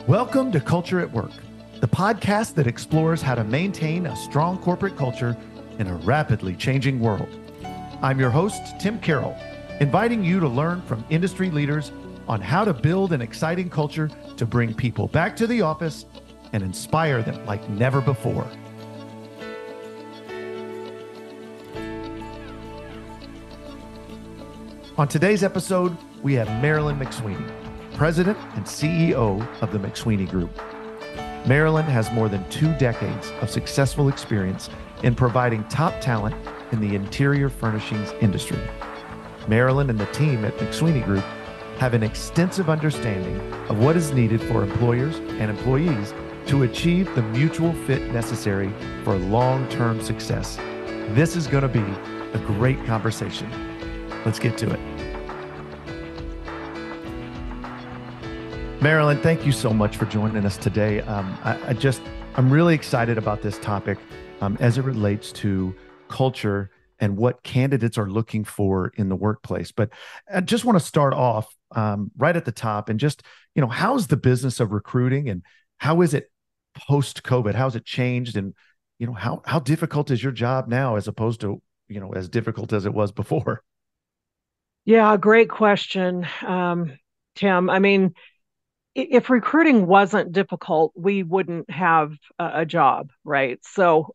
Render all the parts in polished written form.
Welcome to Culture at Work, the podcast that explores how to maintain a strong corporate culture in a rapidly changing world. I'm your host, Tim Carroll, inviting you to learn from industry leaders on how to build an exciting culture to bring people back to the office and inspire them like never before. On today's episode, we have Marilyn McSweeney, President and CEO of the McSweeney Group. Marilyn has more than 2 decades of successful experience in providing top talent in the interior furnishings industry. Marilyn and the team at McSweeney Group have an extensive understanding of what is needed for employers and employees to achieve the mutual fit necessary for long-term success. This is going to be a great conversation. Let's get to it. Marilyn, thank you so much for joining us today. I'm really excited about this topic as it relates to culture and what candidates are looking for in the workplace. But I just want to start off right at the top and just, how's the business of recruiting and how is it post-COVID? How's it changed? And, how difficult is your job now as opposed to, as difficult as it was before? Yeah, great question, Tim. I mean, if recruiting wasn't difficult, we wouldn't have a job, right? So,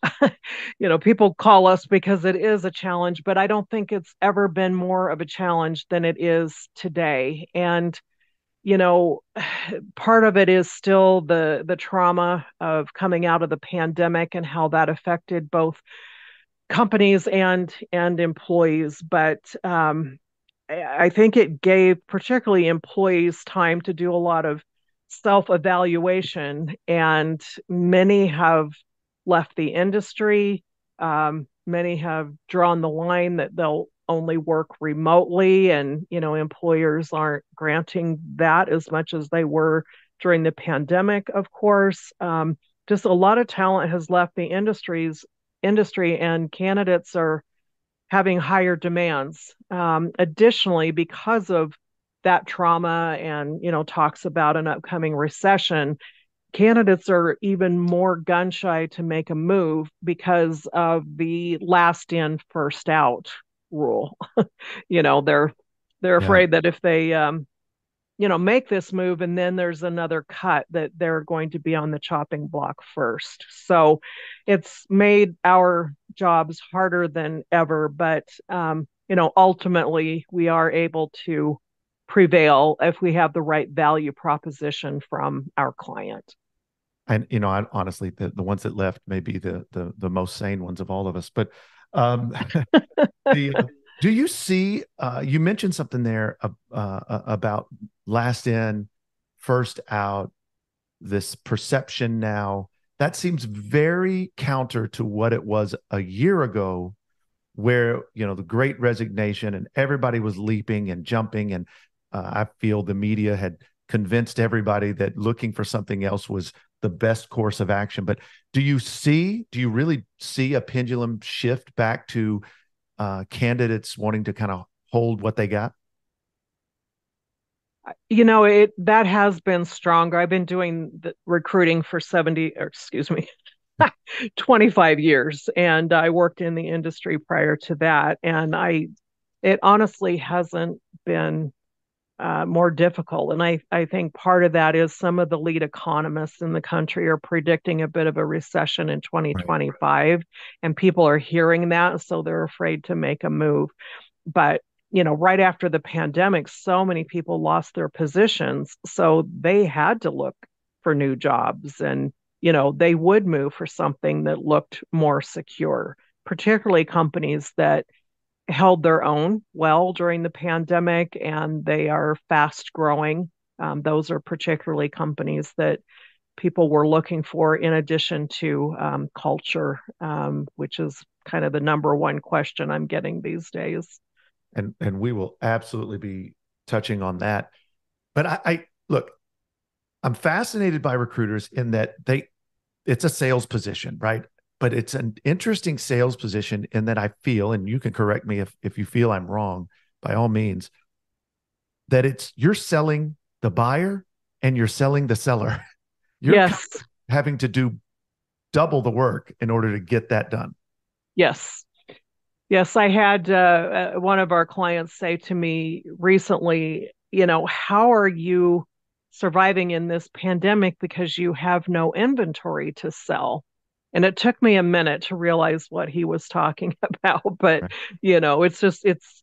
people call us because it is a challenge, but I don't think it's ever been more of a challenge than it is today. And, part of it is still the trauma of coming out of the pandemic and how that affected both companies and employees. But I think it gave particularly employees time to do a lot of self-evaluation, and many have left the industry. Many have drawn the line that they'll only work remotely, and employers aren't granting that as much as they were during the pandemic, of course. Just a lot of talent has left the industry, and candidates are having higher demands. Additionally, because of that trauma and, talks about an upcoming recession, candidates are even more gun shy to make a move because of the last in, first out rule. They're Yeah. afraid that if they make this move and then there's another cut, that they're going to be on the chopping block first. So it's made our jobs harder than ever, but ultimately we are able to prevail if we have the right value proposition from our client. And, I honestly, the ones that left may be the most sane ones of all of us. But do you see, you mentioned something there about last in, first out, this perception now, that seems very counter to what it was a year ago, where, the great resignation and everybody was leaping and jumping. And I feel the media had convinced everybody that looking for something else was the best course of action. But do you really see a pendulum shift back to candidates wanting to kind of hold what they got? That has been stronger. I've been doing the recruiting for 25 years, and I worked in the industry prior to that. And it honestly hasn't been more difficult. And I think part of that is some of the lead economists in the country are predicting a bit of a recession in Right. 2025, and people are hearing that, so they're afraid to make a move. But right after the pandemic, so many people lost their positions, so they had to look for new jobs, and they would move for something that looked more secure, particularly companies that held their own well during the pandemic and they are fast growing. Those are particularly companies that people were looking for, in addition to culture, which is kind of the number one question I'm getting these days. And we will absolutely be touching on that. But I look, I'm fascinated by recruiters in that it's a sales position, right? But it's an interesting sales position in that I feel, and you can correct me if you feel I'm wrong, by all means, that you're selling the buyer and you're selling the seller. You're Yes. having to do double the work in order to get that done. Yes. Yes, I had one of our clients say to me recently, how are you surviving in this pandemic because you have no inventory to sell? And it took me a minute to realize what he was talking about. But, Right. it's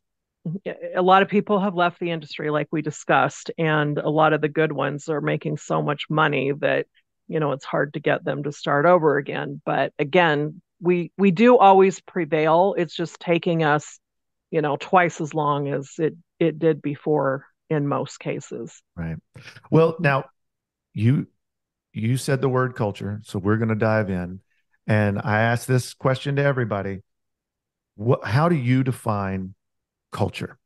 a lot of people have left the industry, like we discussed, and a lot of the good ones are making so much money that, it's hard to get them to start over again. But again, we do always prevail. It's just taking us, twice as long as it did before in most cases. Right. Well, now you you said the word culture, so we're going to dive in. And I ask this question to everybody. How do you define culture?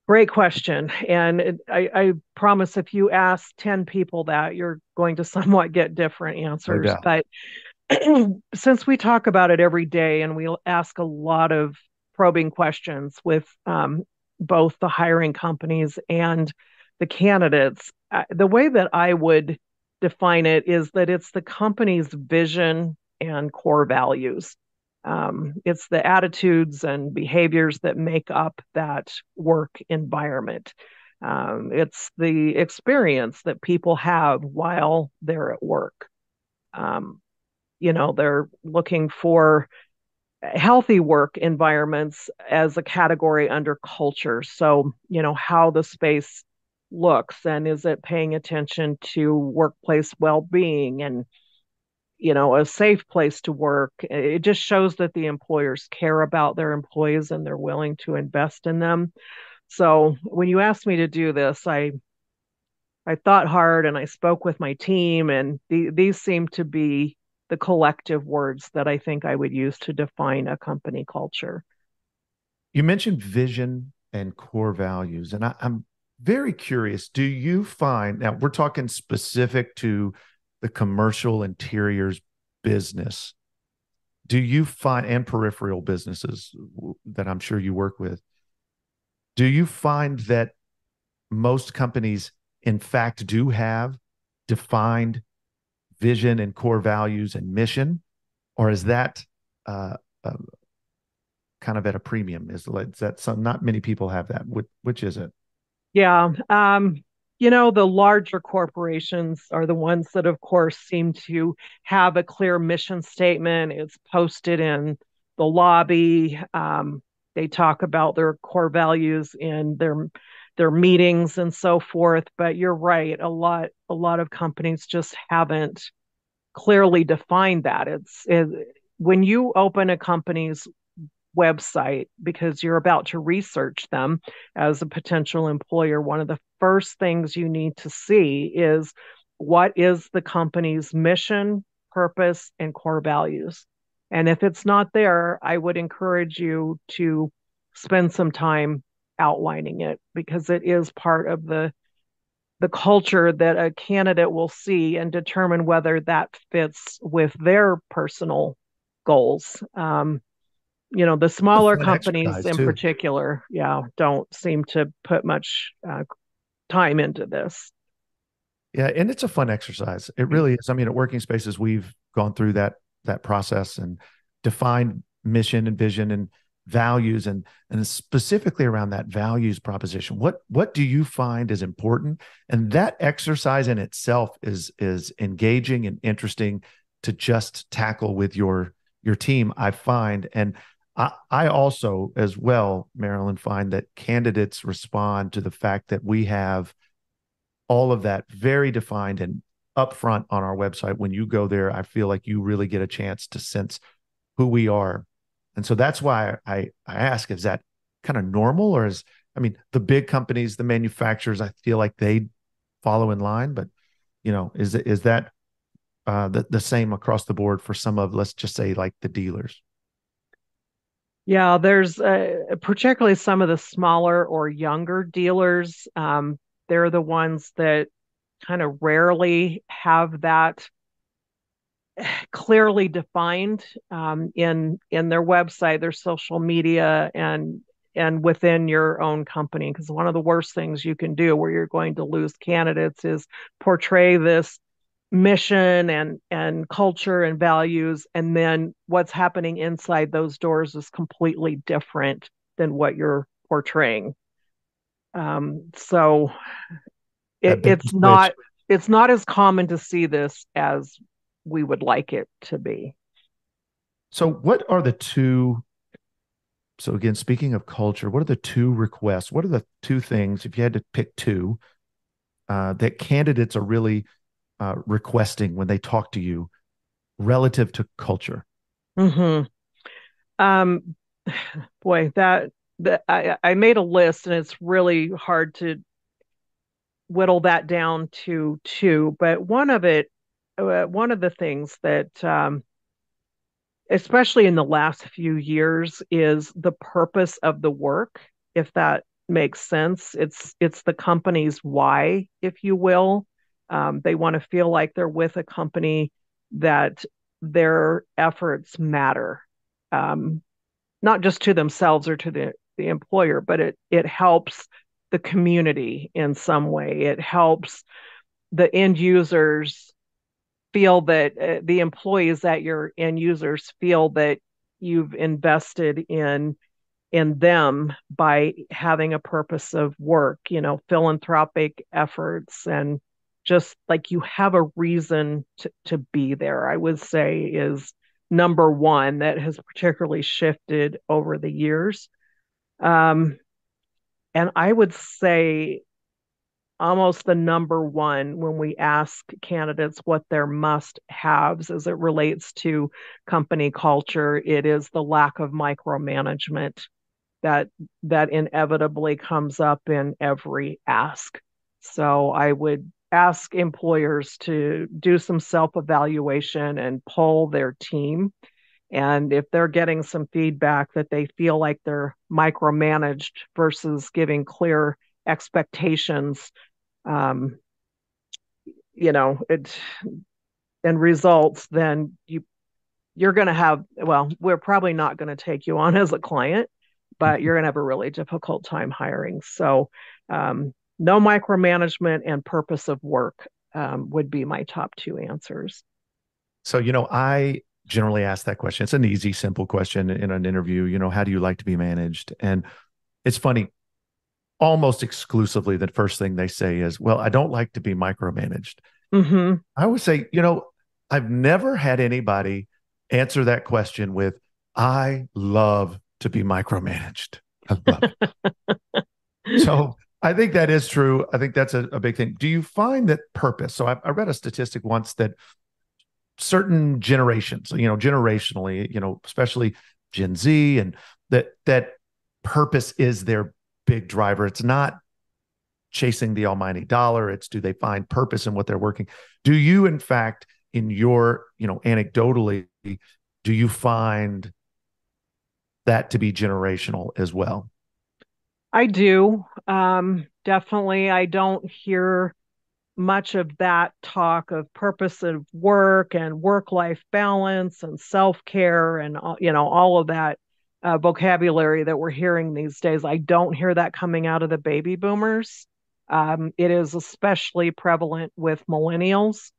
Great question. And I promise if you ask 10 people that, you're going to somewhat get different No answers. doubt. But since we talk about it every day and we ask a lot of probing questions with both the hiring companies and the candidates, the way that I would define it is that it's the company's vision and core values. It's the attitudes and behaviors that make up that work environment. It's the experience that people have while they're at work. Um, they're looking for healthy work environments as a category under culture. So, how the space looks and is it paying attention to workplace well-being and a safe place to work. It just shows that the employers care about their employees and they're willing to invest in them. So when you asked me to do this, I thought hard and I spoke with my team, and these seem to be the collective words that I think I would use to define a company culture. You mentioned vision and core values, and I'm very curious. Do you find now we're talking specific to the commercial interiors business? Do you find and peripheral businesses that I'm sure you work with? Do you find that most companies, in fact, do have defined vision and core values and mission, or is that uh, uh, kind of at a premium? Is that some? Not many people have that. Which is it? Yeah. The larger corporations are the ones that, of course, seem to have a clear mission statement. It's posted in the lobby. They talk about their core values in their meetings and so forth. But you're right, a lot of companies just haven't clearly defined that. When you open a company's website because you're about to research them as a potential employer, one of the first things you need to see is what is the company's mission, purpose, and core values. And if it's not there, I would encourage you to spend some time outlining it because it is part of the culture that a candidate will see and determine whether that fits with their personal goals. The It's a smaller fun companies exercise in too. particular, yeah, don't seem to put much time into this. Yeah, and it's a fun exercise. It really is. I mean, at Working Spaces, we've gone through that process and defined mission and vision and values and specifically around that values proposition. What do you find is important? And that exercise in itself is engaging and interesting to just tackle with your team, I find. And I also, as well, Marilyn, find that candidates respond to the fact that we have all of that very defined and upfront on our website. When you go there, I feel like you really get a chance to sense who we are. And so that's why I ask, is that kind of normal? Or I mean, the big companies, the manufacturers, I feel like they follow in line, but is that the same across the board for some of, let's just say, like the dealers? Yeah, there's particularly some of the smaller or younger dealers. They're the ones that kind of rarely have that clearly defined in their website, their social media, and and within your own company. Because one of the worst things you can do where you're going to lose candidates is portray this mission and culture and values, and then what's happening inside those doors is completely different than what you're portraying. So That big it's switch. not as common to see this as we would like it to be. So what are the two so again, speaking of culture, what are the two requests? What are the two things, if you had to pick two, that candidates are really requesting when they talk to you relative to culture? Mm-hmm. Um, boy, that I made a list, and it's really hard to whittle that down to two. But one of the things that, especially in the last few years, is the purpose of the work. If that makes sense, it's the company's why, if you will. They want to feel like they're with a company that their efforts matter. Um, Not just to themselves or to the employer, but it helps the community in some way. It helps the end users feel that the employees at your end users feel that you've invested in them by having a purpose of work, philanthropic efforts, and just like you have a reason to be there, I would say is number one that has particularly shifted over the years. Um, and I would say almost the number one when we ask candidates what their must haves as it relates to company culture, it is the lack of micromanagement that inevitably comes up in every ask. So I would ask employers to do some self-evaluation and poll their team. And if they're getting some feedback that they feel like they're micromanaged versus giving clear expectations, um, it and results, then you're going to have, well, we're probably not going to take you on as a client, but you're going to have a really difficult time hiring. So, no micromanagement and purpose of work would be my top two answers. So, I generally ask that question. It's an easy, simple question in an interview. How do you like to be managed? And it's funny, almost exclusively, the first thing they say is, well, I don't like to be micromanaged. Mm-hmm. I would say, I've never had anybody answer that question with, I love to be micromanaged. I love it. So I think that is true. I think that's a big thing. Do you find that purpose? So I read a statistic once that certain generations, generationally, especially Gen Z, and that purpose is their big driver. It's not chasing the almighty dollar. It's, do they find purpose in what they're working? Do you, in fact, in your, anecdotally, do you find that to be generational as well? I do. Definitely. I don't hear much of that talk of purpose of work and work-life balance and self-care and all of that vocabulary that we're hearing these days. I don't hear that coming out of the baby boomers. It is especially prevalent with millennials.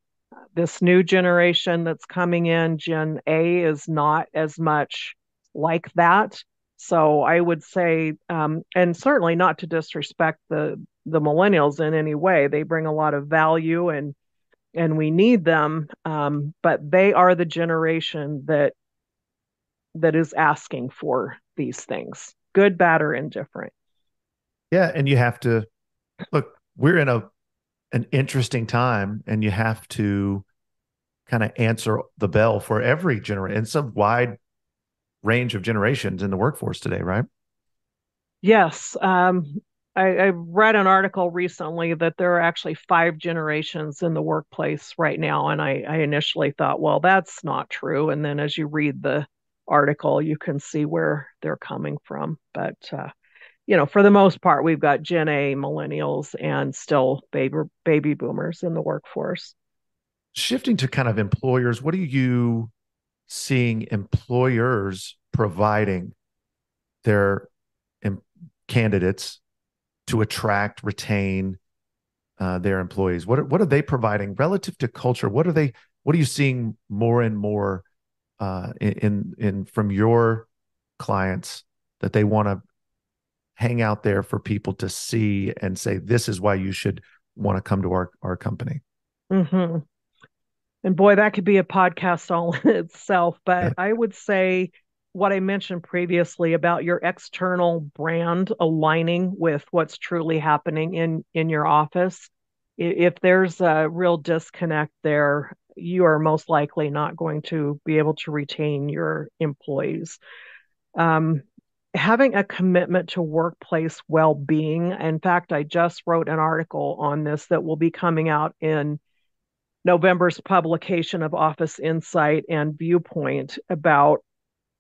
This new generation that's coming in, Gen A, is not as much like that. So I would say, and certainly not to disrespect the millennials in any way, they bring a lot of value and we need them. But they are the generation that is asking for these things, good, bad, or indifferent. Yeah, and you have to look. We're in an interesting time, and you have to kind of answer the bell for every generation. It's a wide range of generations in the workforce today, right? Yes. I read an article recently that there are actually five generations in the workplace right now. And I initially thought, well, that's not true. And then as you read the article, you can see where they're coming from. But, for the most part, we've got Gen A, millennials, and still baby boomers in the workforce. Shifting to kind of employers, what are you seeing employers providing their candidates to attract, retain their employees? What are they providing relative to culture? What are you seeing more and more in from your clients that they want to hang out there for people to see and say, this is why you should want to come to our company? Mm-hmm. And boy, that could be a podcast all in itself. Yeah. But I would say what I mentioned previously about your external brand aligning with what's truly happening in your office. If there's a real disconnect there, you are most likely not going to be able to retain your employees. Um, Having a commitment to workplace well-being. In fact, I just wrote an article on this that will be coming out in November's publication of Office Insight and Viewpoint about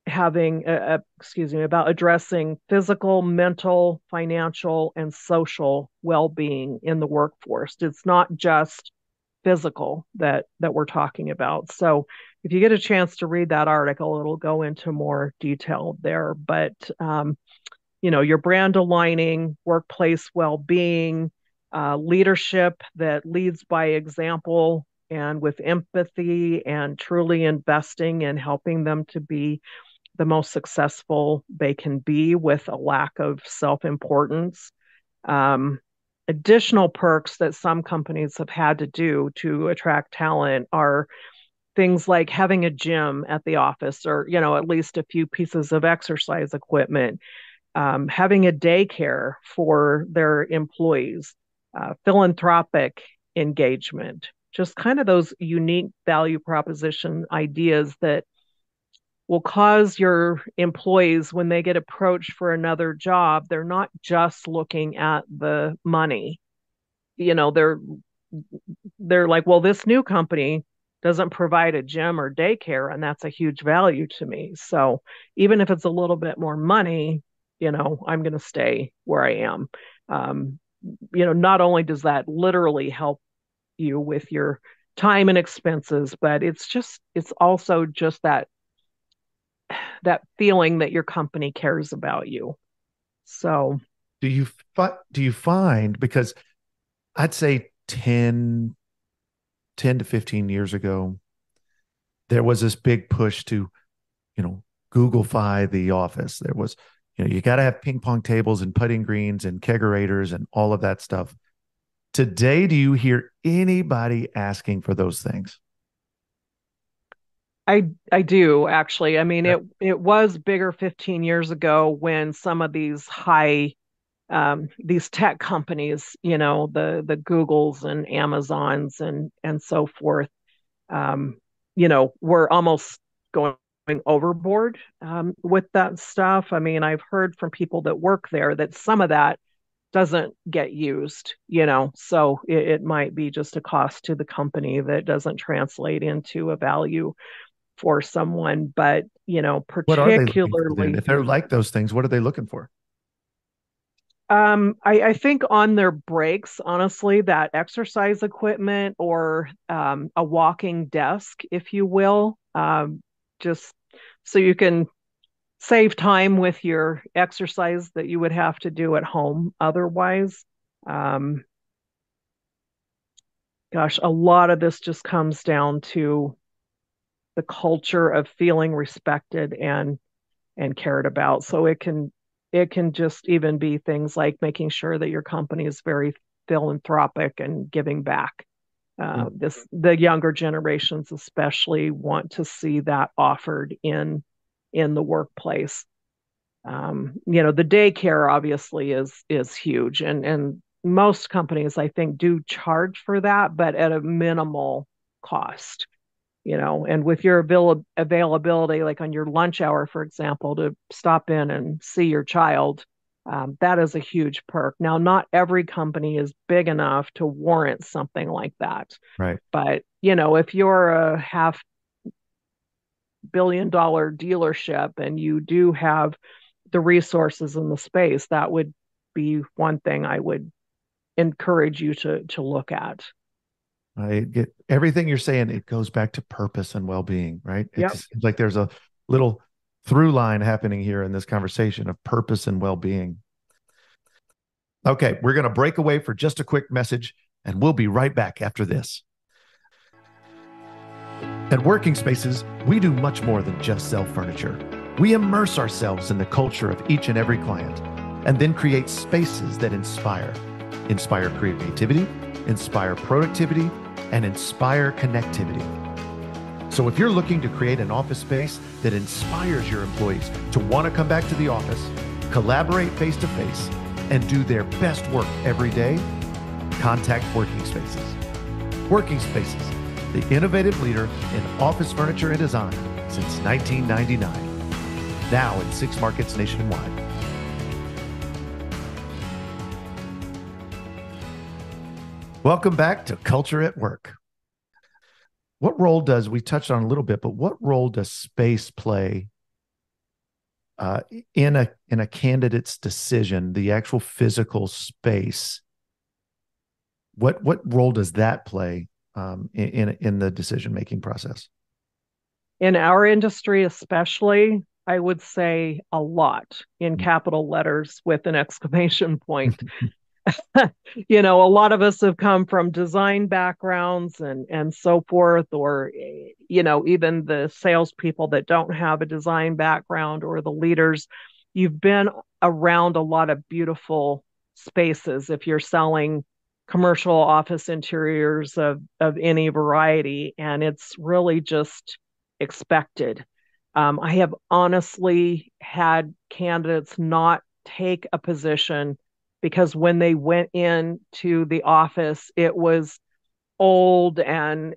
about addressing physical, mental, financial, and social well-being in the workforce. It's not just physical that we're talking about. So if you get a chance to read that article, it'll go into more detail there. But your brand aligning, workplace well-being, leadership that leads by example and with empathy and truly investing in helping them to be the most successful they can be with a lack of self-importance. Um, Additional perks that some companies have had to do to attract talent are things like having a gym at the office or, at least a few pieces of exercise equipment, having a daycare for their employees, philanthropic engagement, just kind of those unique value proposition ideas that will cause your employees, when they get approached for another job, they're not just looking at the money. They're like, well, this new company doesn't provide a gym or daycare, and that's a huge value to me. So even if it's a little bit more money, I'm going to stay where I am. Um, Not only does that literally help you with your time and expenses, but it's also just that feeling that your company cares about you. So, Do you find, because I'd say 10 to 15 years ago, there was this big push to, Googlefy the office. There was, you got to have ping pong tables and putting greens and kegerators and all of that stuff. Today, do you hear anybody asking for those things? I do actually. I mean, Yeah. it was bigger 15 years ago when some of these tech companies, the Googles and Amazons and so forth, um, were almost going overboard with that stuff. I mean, I've heard from people that work there that some of that doesn't get used, so it might be just a cost to the company that doesn't translate into a value for someone. But, What are they looking for then? particularly, If they're like those things, what are they looking for? I think on their breaks, honestly, that exercise equipment or a walking desk, if you will, just so you can save time with your exercise that you would have to do at home otherwise. Um, Gosh, a lot of this just comes down to the culture of feeling respected and cared about. So it can just even be things like making sure that your company is very philanthropic and giving back. Mm. The younger generations especially want to see that offered in the workplace. The daycare obviously is huge, and most companies I think do charge for that, but at a minimal cost. And with your availability, like on your lunch hour, for example, to stop in and see your child, that is a huge perk. Now, not every company is big enough to warrant something like that. Right. But, if you're a $500 million dealership and you do have the resources in the space, that would be one thing I would encourage you to look at. I get everything you're saying. It goes back to purpose and well-being, right? It Yep. just seems like there's a little through line happening here in this conversation of purpose and well-being. Okay, we're going to break away for just a quick message, and we'll be right back after this. At Working Spaces, we do much more than just sell furniture. We immerse ourselves in the culture of each and every client, and then create spaces that inspire creativity, inspire productivity, and inspire connectivity. So if you're looking to create an office space that inspires your employees to want to come back to the office, collaborate face-to-face, and do their best work every day, contact Working Spaces. Working Spaces, the innovative leader in office furniture and design since 1999. Now in 6 markets nationwide. Welcome back to Culture at Work. What role we touched on a little bit, but what role does space play in a candidate's decision, the actual physical space? What role does that play in the decision-making process? In our industry, especially, I would say a lot in capital letters with an exclamation point. A lot of us have come from design backgrounds and so forth, or, even the salespeople that don't have a design background or the leaders. You've been around a lot of beautiful spaces if you're selling commercial office interiors of any variety, and it's really just expected. I have honestly had candidates not take a position because when they went into the office, it was old and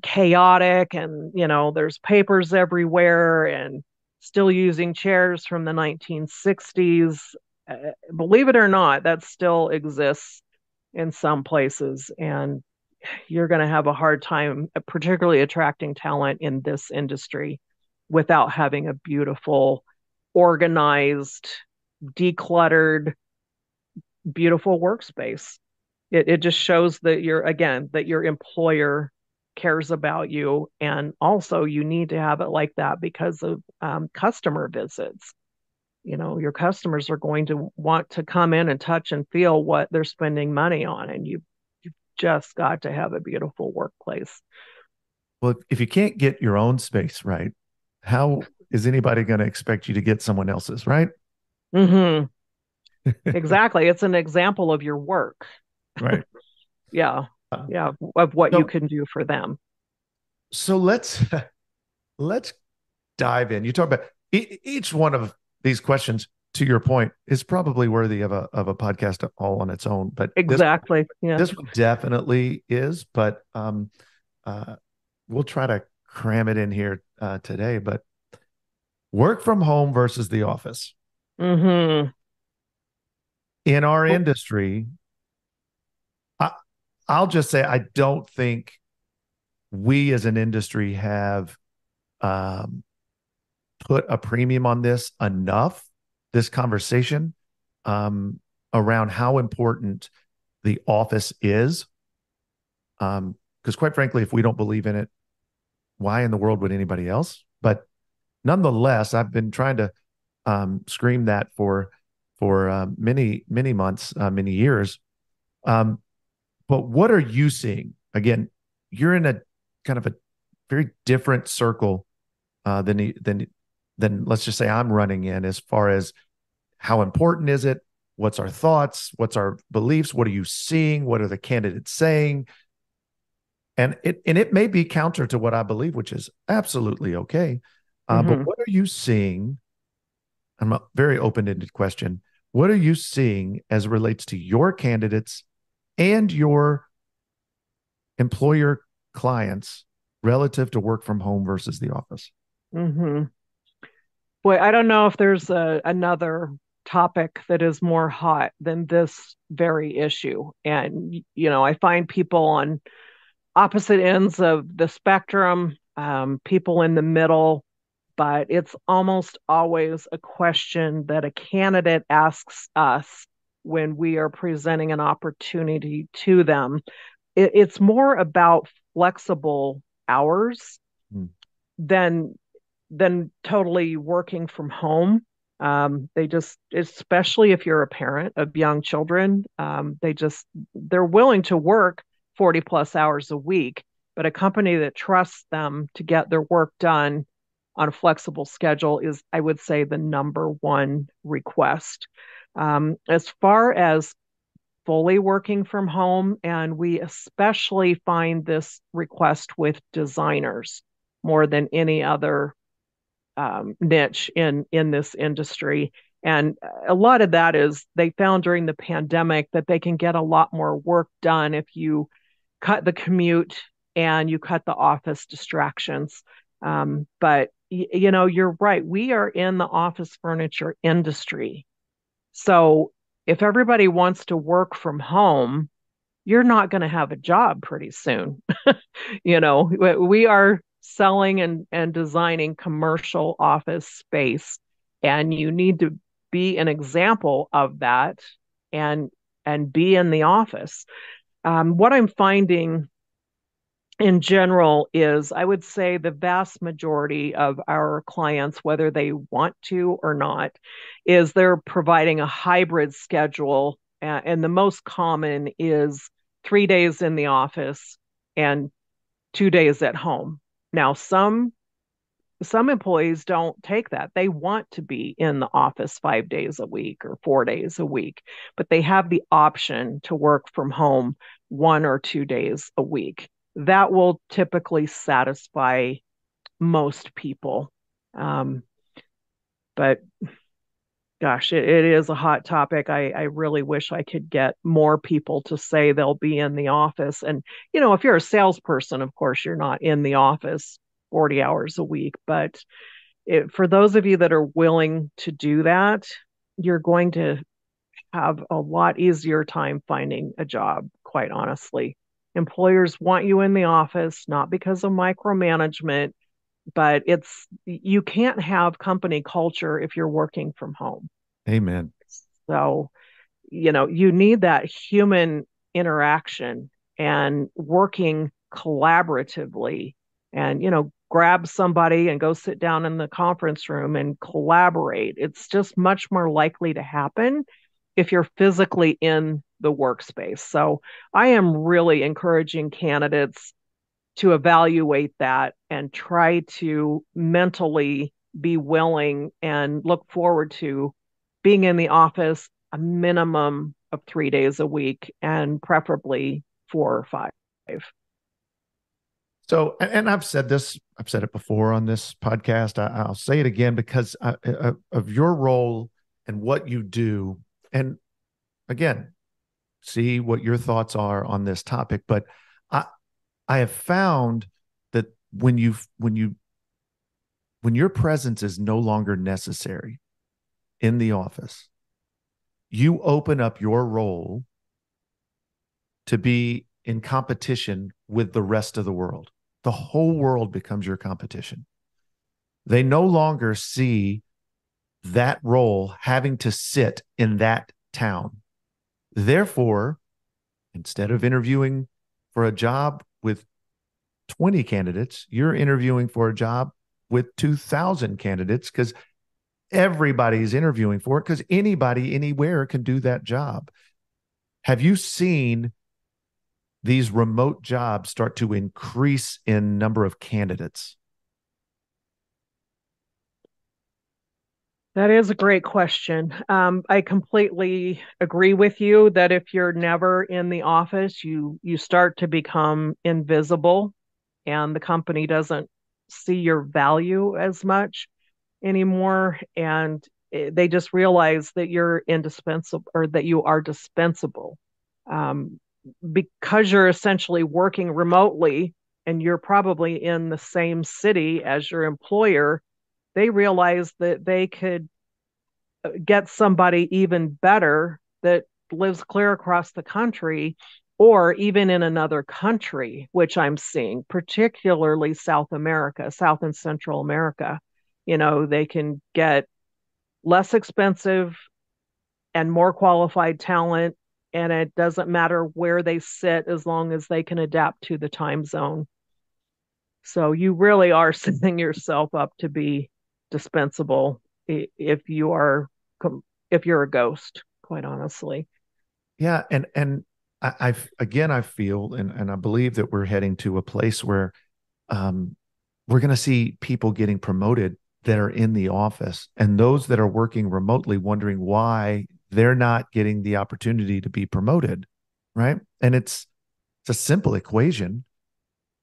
chaotic, and there's papers everywhere and still using chairs from the 1960s. Believe it or not, that still exists in some places, and you're going to have a hard time, particularly attracting talent in this industry, without having a beautiful, organized, decluttered, beautiful workspace. It just shows that your employer cares about you, and also you need to have it like that because of customer visits. Your customers are going to want to come in and touch and feel what they're spending money on, and you've just got to have a beautiful workplace. Well, if you can't get your own space right, how is anybody going to expect you to get someone else's, right? Mm-hmm. Exactly. It's an example of your work. Right. Yeah. Yeah. Of what you So, can do for them. so let's dive in. You talk about each one of these questions, to your point, is probably worthy of a podcast all on its own. But Exactly. Yeah. this one definitely is. But we'll try to cram it in here today. But work from home versus the office. Mm-hmm. In our industry, I'll just say I don't think we as an industry have put a premium on this conversation around how important the office is. Because quite frankly, if we don't believe in it, why in the world would anybody else? But nonetheless, I've been trying to scream that for many months, many years. But what are you seeing? Again, you're in a kind of a very different circle than let's just say I'm running in, as far as how important is it? What's our thoughts? What's our beliefs? What are you seeing? What are the candidates saying? And it may be counter to what I believe, which is absolutely okay. But what are you seeing? I'm a very open-ended question. What are you seeing as it relates to your candidates and your employer clients relative to work from home versus the office? Mm-hmm. Boy, I don't know if there's another topic that is more hot than this very issue. And, I find people on opposite ends of the spectrum, people in the middle, but it's almost always a question that a candidate asks us when we are presenting an opportunity to them. It's more about flexible hours Hmm. than totally working from home. They just, especially if you're a parent of young children, they're willing to work 40 plus hours a week, but a company that trusts them to get their work done on a flexible schedule is, I would say, the number one request. As far as fully working from home, and we especially find this request with designers more than any other niche in this industry. And a lot of that is they found during the pandemic that they can get a lot more work done if you cut the commute and you cut the office distractions. But you're right. We are in the office furniture industry. So if everybody wants to work from home, you're not going to have a job pretty soon. We are selling and designing commercial office space, and you need to be an example of that and be in the office. What I'm finding in general is I would say the vast majority of our clients, whether they want to or not, is they're providing a hybrid schedule. And the most common is 3 days in the office and 2 days at home. Now, some employees don't take that. They want to be in the office 5 days a week or 4 days a week, but they have the option to work from home 1 or 2 days a week. That will typically satisfy most people. But gosh, it is a hot topic. I really wish I could get more people to say they'll be in the office. And, if you're a salesperson, of course, you're not in the office 40 hours a week. But for those of you that are willing to do that, you're going to have a lot easier time finding a job, quite honestly. Employers want you in the office, not because of micromanagement, but you can't have company culture if you're working from home. Amen. So, you need that human interaction and working collaboratively and, grab somebody and go sit down in the conference room and collaborate. It's just much more likely to happen if you're physically in the workspace. So I am really encouraging candidates to evaluate that and try to mentally be willing and look forward to being in the office a minimum of 3 days a week and preferably 4 or 5. So, and I've said it before on this podcast. I'll say it again because of your role and what you do. And again, see what your thoughts are on this topic. But I have found that when your presence is no longer necessary in the office, you open up your role to be in competition with the rest of the world. The whole world becomes your competition. They no longer see that role having to sit in that town. Therefore, instead of interviewing for a job with 20 candidates, you're interviewing for a job with 2,000 candidates because everybody's interviewing for it because anybody anywhere can do that job. Have you seen these remote jobs start to increase in number of candidates? That is a great question. I completely agree with you that if you're never in the office, you start to become invisible, and the company doesn't see your value as much anymore, and they just realize that you're indispensable or that you are dispensable. Because you're essentially working remotely and you're probably in the same city as your employer, they realize that they could get somebody even better that lives clear across the country or even in another country, which I'm seeing, particularly South America, South and Central America. They can get less expensive and more qualified talent, and it doesn't matter where they sit as long as they can adapt to the time zone. So you really are setting yourself up to be dispensable if you are if you're a ghost, quite honestly. Yeah, and I've again I feel and I believe that we're heading to a place where um, we're going to see people getting promoted that are in the office, and those that are working remotely wondering why they're not getting the opportunity to be promoted, right? And it's a simple equation,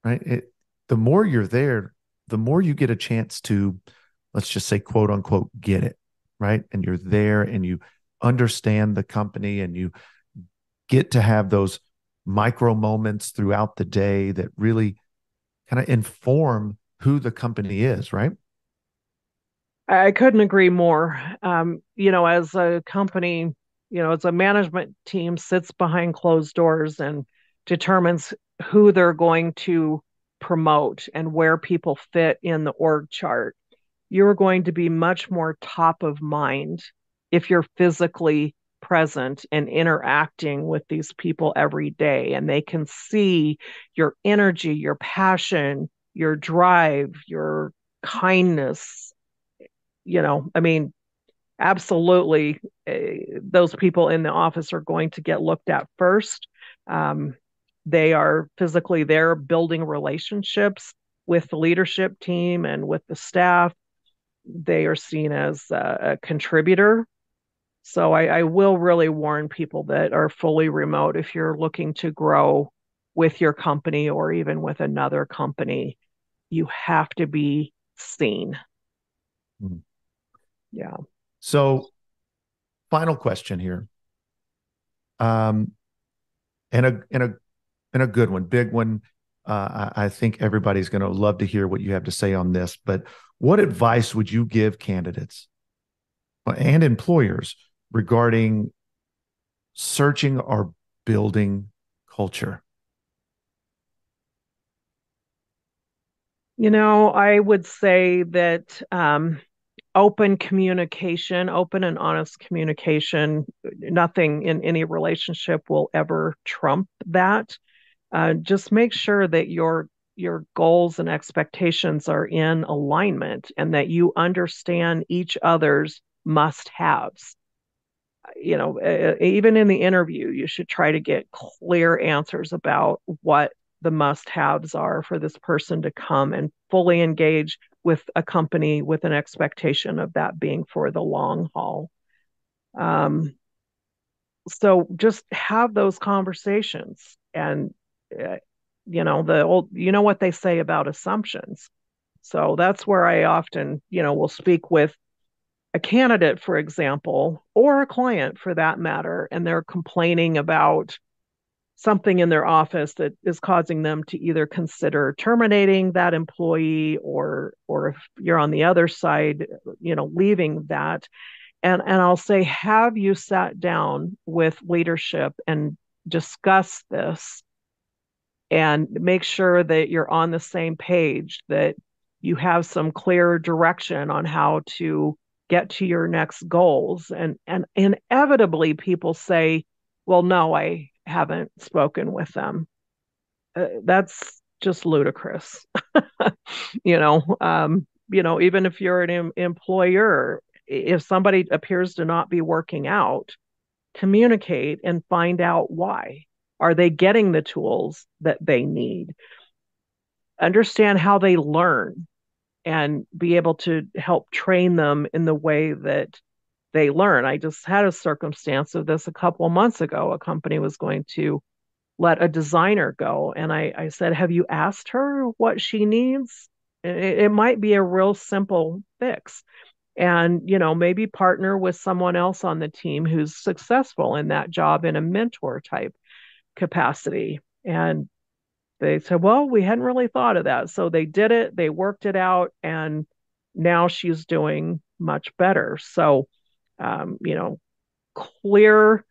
right? The more you're there, the more you get a chance to, let's just say, quote unquote, get it, right? And you're there and you understand the company and you get to have those micro moments throughout the day that really kind of inform who the company is, right? I couldn't agree more. As a company, as a management team sits behind closed doors and determines who they're going to promote and where people fit in the org chart, you're going to be much more top of mind if you're physically present and interacting with these people every day and they can see your energy, your passion, your drive, your kindness. I mean, absolutely, those people in the office are going to get looked at first. Um, they are physically there building relationships with the leadership team and with the staff. They are seen as a contributor. So I will really warn people that are fully remote if you're looking to grow with your company or even with another company, you have to be seen. Mm. Yeah. So, final question here, um, and a good one, big one. I think everybody's going to love to hear what you have to say on this. But what advice would you give candidates and employers regarding searching or building culture? I would say that open communication, open and honest communication, nothing in any relationship will ever trump that. Just make sure that your goals and expectations are in alignment and that you understand each other's must-haves. Even in the interview, you should try to get clear answers about what the must-haves are for this person to come and fully engage with a company with an expectation of that being for the long haul. Um, so just have those conversations and uh, the old what they say about assumptions. So that's where I often will speak with a candidate, for example, or a client for that matter, and they're complaining about something in their office that is causing them to either consider terminating that employee or if you're on the other side, leaving that. And I'll say, have you sat down with leadership and discussed this and make sure that you're on the same page, that you have some clear direction on how to get to your next goals. And inevitably people say, well, no, I haven't spoken with them. That's just ludicrous. Even if you're an employer, if somebody appears to not be working out, communicate and find out why. Are they getting the tools that they need? Understand how they learn and be able to help train them in the way that they learn. I just had a circumstance of this a couple of months ago. A company was going to let a designer go. And I said, have you asked her what she needs? It might be a real simple fix. And, maybe partner with someone else on the team who's successful in that job in a mentor type capacity. And they said, well, we hadn't really thought of that. So they did it, they worked it out, and now she's doing much better. So, clear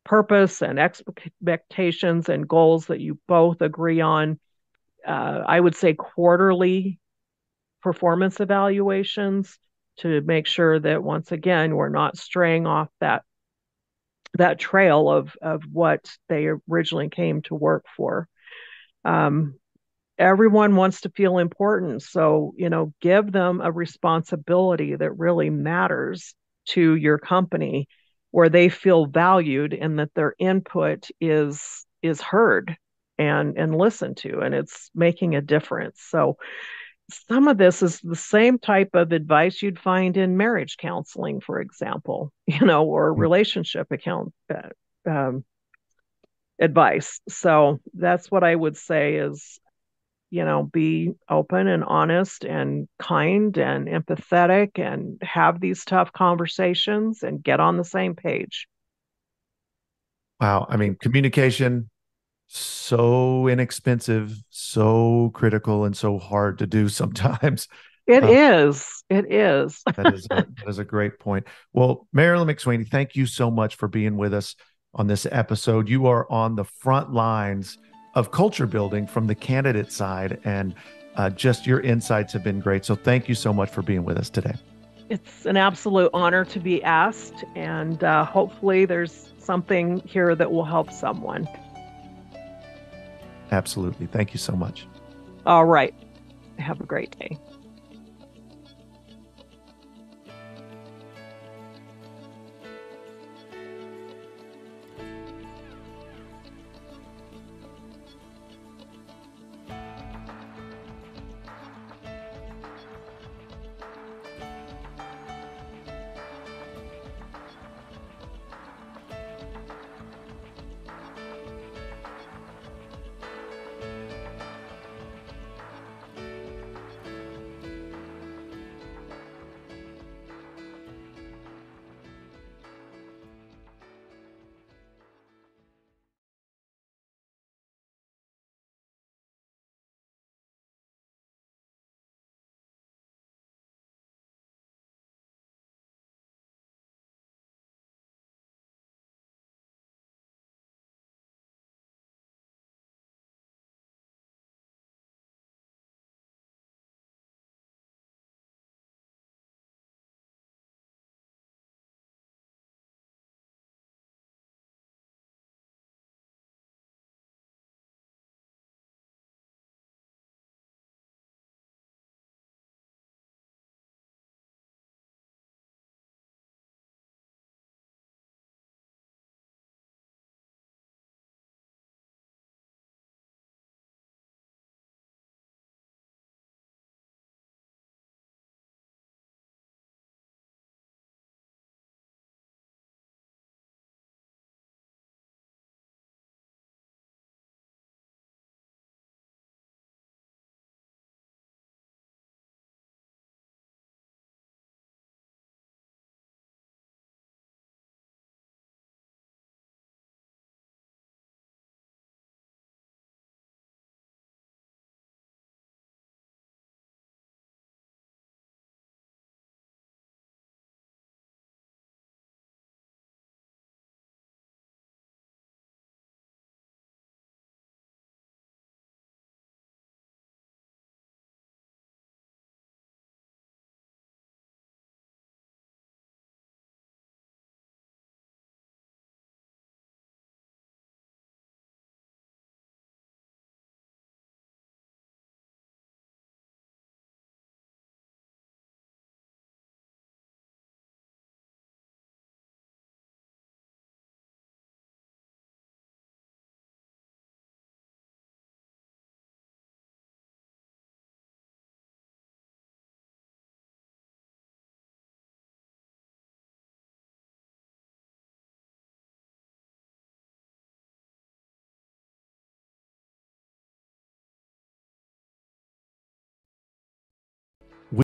purpose and expectations and goals that you both agree on. I would say quarterly performance evaluations to make sure that once again we're not straying off that trail of what they originally came to work for. Um, everyone wants to feel important. So, give them a responsibility that really matters to your company where they feel valued and that their input is heard and listened to, and it's making a difference. So some of this is the same type of advice you'd find in marriage counseling, for example, or relationship um, advice. So that's what I would say is, be open and honest and kind and empathetic and have these tough conversations and get on the same page. Wow. I mean, communication, so inexpensive, so critical, and so hard to do sometimes. It Uh, is. It is. that is a great point. Well, Marilyn McSweeney, thank you so much for being with us on this episode. You are on the front lines of culture building from the candidate side, and just your insights have been great. So thank you so much for being with us today. It's an absolute honor to be asked, and hopefully there's something here that will help someone. Absolutely. Thank you so much. All right. Have a great day.